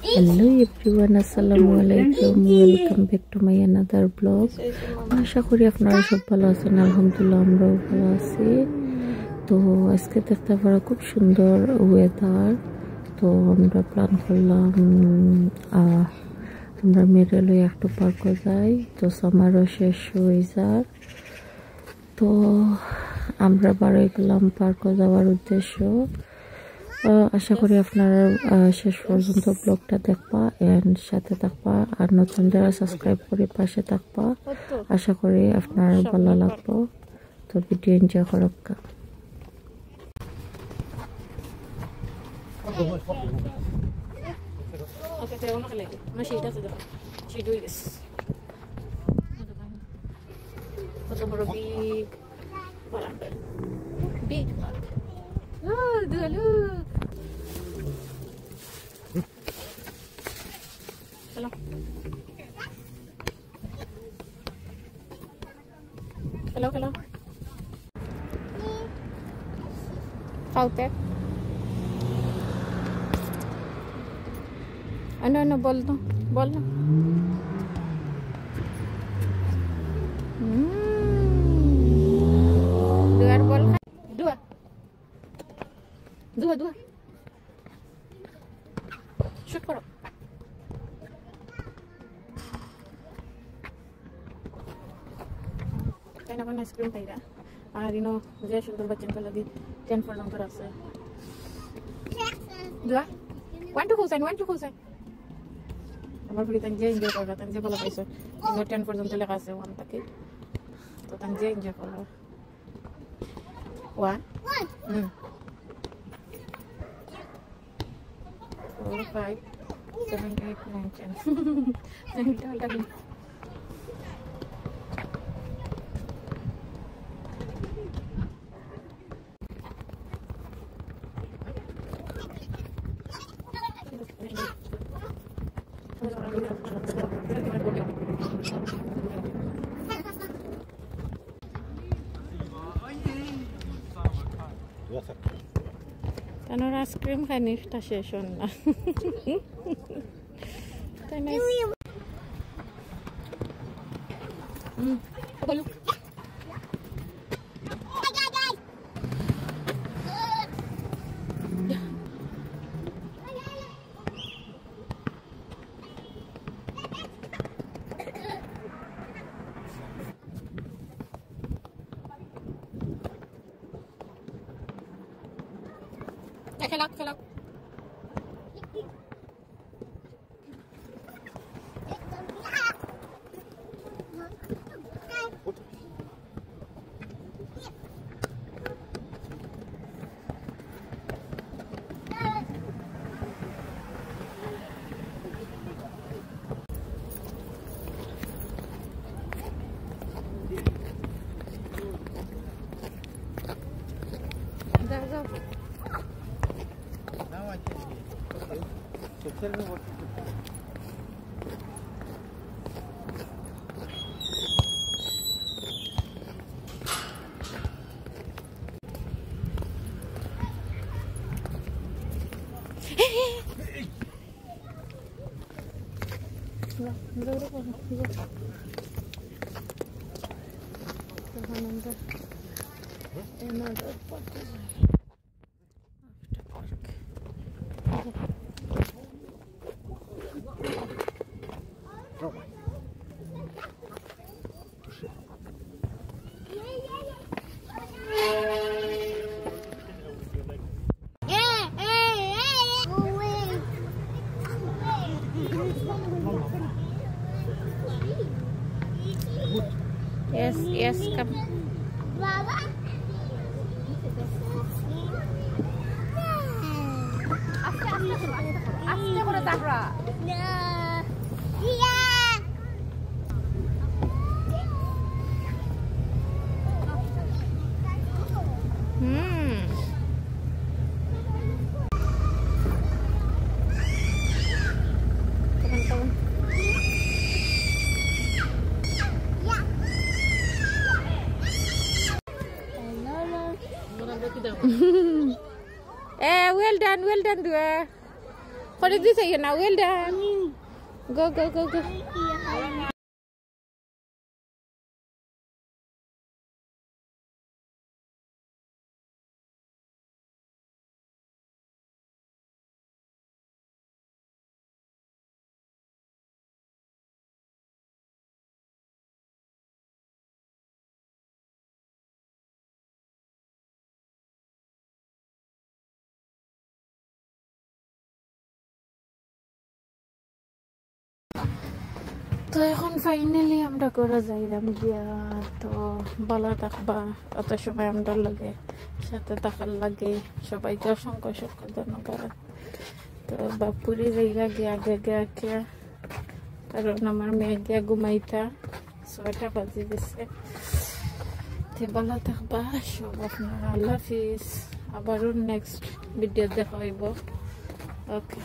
Hello everyone, Assalamualaikum. Welcome back to my another vlog. আশা করি আপনারা সব ভালো আছেন। আলহামদুলিল্লাহ আমরাও ভালো আছি। তো আজকে দেখতে পারা খুব সুন্দর ওয়েদার। তো আমরা প্ল্যান করলাম আমরা মেরেলো একটু পার্কে যাই। তো সামারও শেষ হয়ে যায়। তো আমরা বাড়ি গেলাম পার্কে যাওয়ার উদ্দেশ্য। আশা করি আপনারা শেষ পর্যন্ত ব্লগটা দেখবা এন্ড সাথে থাকবা আর নতুন যারা সাবস্ক্রাইব করে পাশে থাকবা। আশা করি আপনার ভালো লাগবে। তো ভিডিও এনজয় করবা। Hello. Hello, hello. Kaute. Ano, bol no. Bol no. Dua bol kan? Dua. Shoot karo. Ice cream खाइरा और इनो जे सुंदर बच्चन को लगी 10 for number আছে দুয়া 1 to কোসাইন আমার পুরি তান যে এনজয় করবা তান যে ভালো পাইছো ইনো 10 পর্যন্ত লেখা আছে 1 থেকে তো তান যে এনজয় করবা 1 4 5 7 8 9 10 Tanor ice cream kanis ta session na. Tanay. Hello. Kelak. Go. Tell me what to do. Another part. Yes, come. Baba. Aste করে তাকরা। ইয়া। Well done, Dua. করে দিছে না ওয়েল ডান গো গো গো গো তো এখন ফাইনালি আমরা করে যাইলাম গিয়া তো ভালো থাকবা অত সময় আমরা লাগে সাথে থাকার লাগে সবাইকে অসংখ্য অসংখ্য ধন্যবাদ তো বাপুরি জায়গা গিয়া আগে গিয়া কারণ আমার মেয়ে গিয়া ঘুমাইতা 6টা বাজে গেছে তো ভালো থাকবা সব আপনারা আল্লাহ হাফিজ আবারও নেক্সট ভিডিও দেখা হইব ওকে